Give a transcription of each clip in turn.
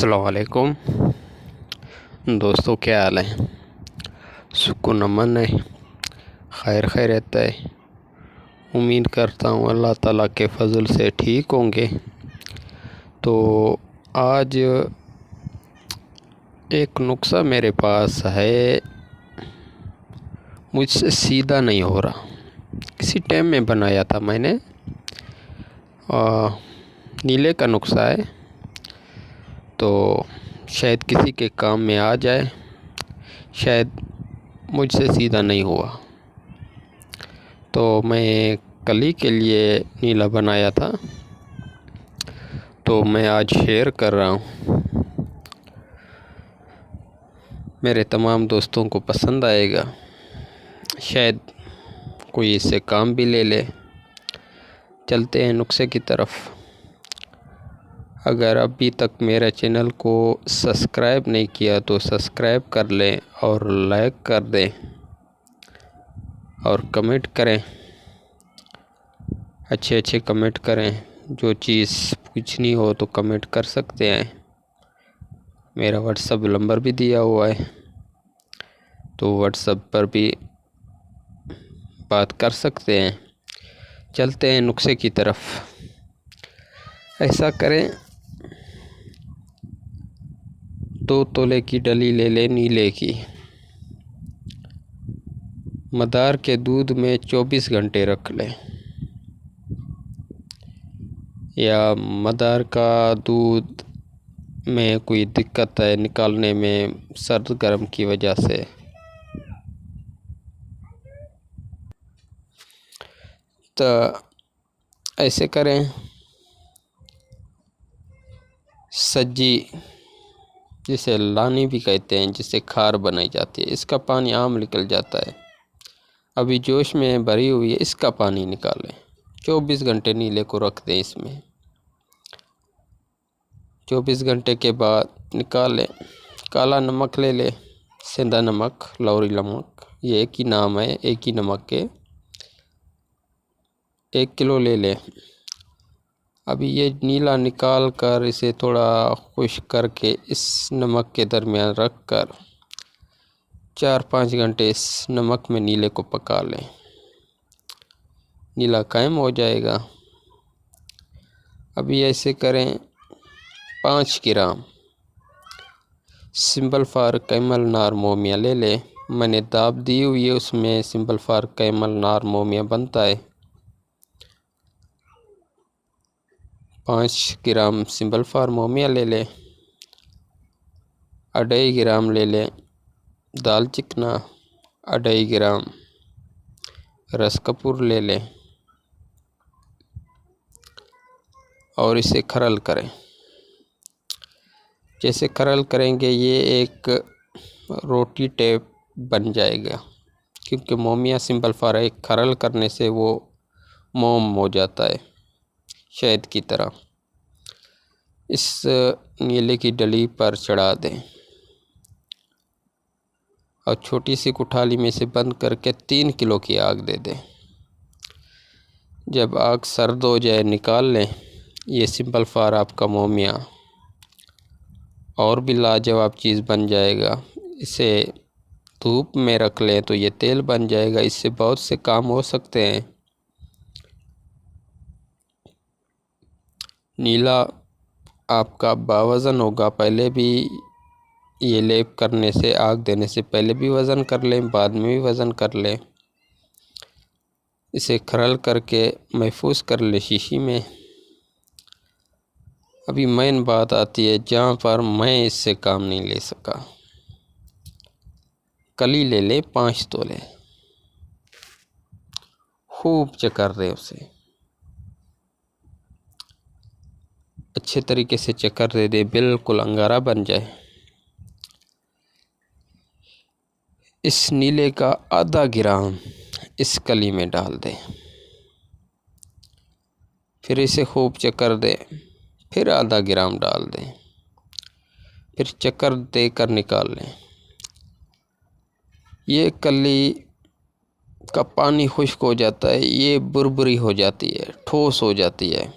अस्सलाम वालेकुम दोस्तों, क्या हाल है। सुकून अमन है, खैर खैरियत है। उम्मीद करता हूँ अल्लाह ताला के फजल से ठीक होंगे। तो आज एक नुस्खा मेरे पास है, मुझसे सीधा नहीं हो रहा। किसी टाइम में बनाया था मैंने। नीले का नुस्खा है, तो शायद किसी के काम में आ जाए। शायद मुझसे सीधा नहीं हुआ, तो मैं कली के लिए नीला बनाया था, तो मैं आज शेयर कर रहा हूँ। मेरे तमाम दोस्तों को पसंद आएगा, शायद कोई इससे काम भी ले ले। चलते हैं नुस्खे की तरफ। अगर अभी तक मेरे चैनल को सब्सक्राइब नहीं किया तो सब्सक्राइब कर लें और लाइक कर दें और कमेंट करें, अच्छे अच्छे कमेंट करें। जो चीज़ पूछनी हो तो कमेंट कर सकते हैं। मेरा व्हाट्सएप नंबर भी दिया हुआ है, तो व्हाट्सएप पर भी बात कर सकते हैं। चलते हैं नुस्खे की तरफ। ऐसा करें, 2 तोले की डली ले लें नीले की। मदार के दूध में 24 घंटे रख लें, या मदार का दूध में कोई दिक्कत है निकालने में सर्द गर्म की वजह से, तो ऐसे करें। सज्जी जिसे लानी भी कहते हैं, जिससे खार बनाई जाती है, इसका पानी आम निकल जाता है। अभी जोश में भरी हुई है, इसका पानी निकालें। 24 घंटे नीले को रख दें इसमें। 24 घंटे के बाद निकालें। काला नमक ले लें, सेंधा नमक, लौरी नमक, ये एक ही नाम है, एक ही नमक के। 1 किलो ले लें। अभी ये नीला निकाल कर इसे थोड़ा खुश्क करके इस नमक के दरमियान रख कर 4-5 घंटे इस नमक में नीले को पका लें। नीला कायम हो जाएगा। अभी ऐसे करें। 5 ग्राम सिंपल फॉर कैमल नार मोमिया ले लें। मैंने दाब दी हुई है, उसमें सिंपल फॉर कैमल नार मोमिया बनता है। 5 ग्राम सिंपल फॉर मोमिया ले लें। 2.5 ग्राम ले लें दाल चिकना। 2.5 ग्राम रस कपूर ले लें और इसे खरल करें। जैसे खरल करेंगे ये एक रोटी टाइप बन जाएगा, क्योंकि मोमिया सिंपल फॉर एक खरल करने से वो मोम हो जाता है, शहद की तरह। इस नीले की डली पर चढ़ा दें और छोटी सी कुठाली में से बंद करके 3 किलो की आग दे दें। जब आग सर्द हो जाए निकाल लें। ये सिंपल फॉर आपका मोमिया और भी लाजवाब चीज़ बन जाएगा। इसे धूप में रख लें तो ये तेल बन जाएगा। इससे बहुत से काम हो सकते हैं। नीला आपका बावज़न होगा। पहले भी ये लेप करने से, आग देने से पहले भी वज़न कर लें, बाद में भी वज़न कर लें। इसे खरल करके महफूज कर लें शीशी में। अभी मेन बात आती है जहाँ पर मैं इससे काम नहीं ले सका। कली ले लें 5 तोले, खूब चकर दें उसे, अच्छे तरीके से चकर दे दे, बिल्कुल अंगारा बन जाए। इस नीले का आधा ग्राम इस कली में डाल दें, फिर इसे खूब चकर दें, फिर आधा ग्राम डाल दें, फिर चक्कर देकर निकाल लें। ये कली का पानी खुश्क हो जाता है, ये बुरबुरी हो जाती है, ठोस हो जाती है,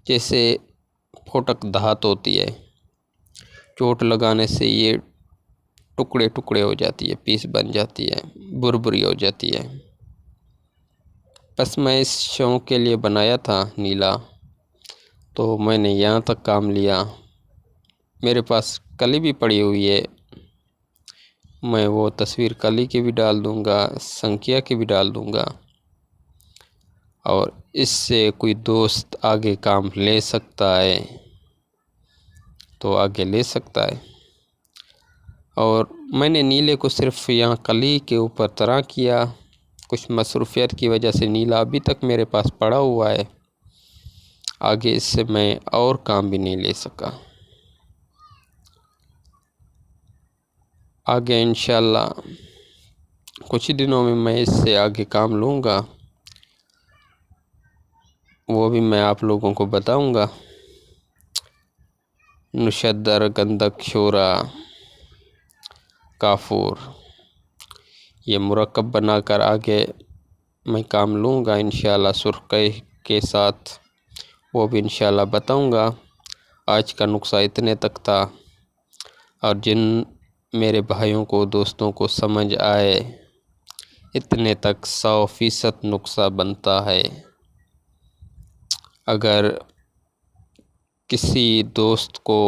जैसे फोटक धात होती है। चोट लगाने से ये टुकड़े टुकड़े हो जाती है, पीस बन जाती है, बुरबुरी हो जाती है। बस मैं इस शौक़ के लिए बनाया था नीला, तो मैंने यहाँ तक काम लिया। मेरे पास कली भी पड़ी हुई है, मैं वो तस्वीर कली की भी डाल दूँगा, संख्या की भी डाल दूँगा। और इससे कोई दोस्त आगे काम ले सकता है तो आगे ले सकता है। और मैंने नीले को सिर्फ यहाँ कली के ऊपर तरह किया, कुछ मसरूफियत की वजह से नीला अभी तक मेरे पास पड़ा हुआ है। आगे इससे मैं और काम भी नहीं ले सका। आगे इंशाल्लाह कुछ दिनों में मैं इससे आगे काम लूँगा, वो भी मैं आप लोगों को बताऊँगा। नुशद्दर, गंधक, शोरा, काफूर, ये मुरक्कब बनाकर आगे मैं काम लूँगा इंशाल्लाह सुर्ख़ी के साथ, वो भी इंशाल्लाह बताऊँगा। आज का नुस्ख़ा इतने तक था, और जिन मेरे भाइयों को, दोस्तों को समझ आए, इतने तक 100% नुस्ख़ा बनता है। अगर किसी दोस्त को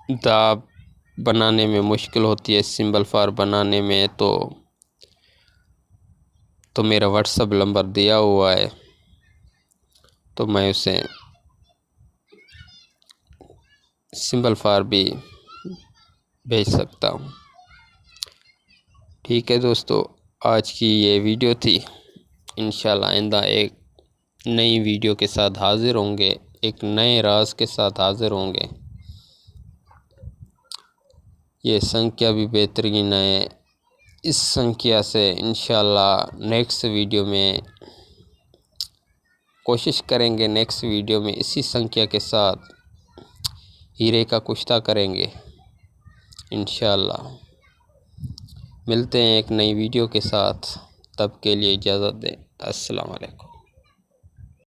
दाब बनाने में मुश्किल होती है, सिंबल फार बनाने में, तो मेरा व्हाट्सएप नंबर दिया हुआ है, तो मैं उसे सिंबल फार भी भेज सकता हूँ। ठीक है दोस्तों, आज की ये वीडियो थी। इंशाल्लाह आइंदा एक नई वीडियो के साथ हाज़िर होंगे, एक नए राज के साथ हाज़िर होंगे। ये संख्या भी बेहतरीन है, इस संख्या से इंशाल्लाह नेक्स्ट वीडियो में कोशिश करेंगे, नेक्स्ट वीडियो में इसी संख्या के साथ हीरे का कुश्ता करेंगे इंशाल्लाह। मिलते हैं एक नई वीडियो के साथ, तब के लिए इजाज़त दें। अस्सलाम वालेकुम।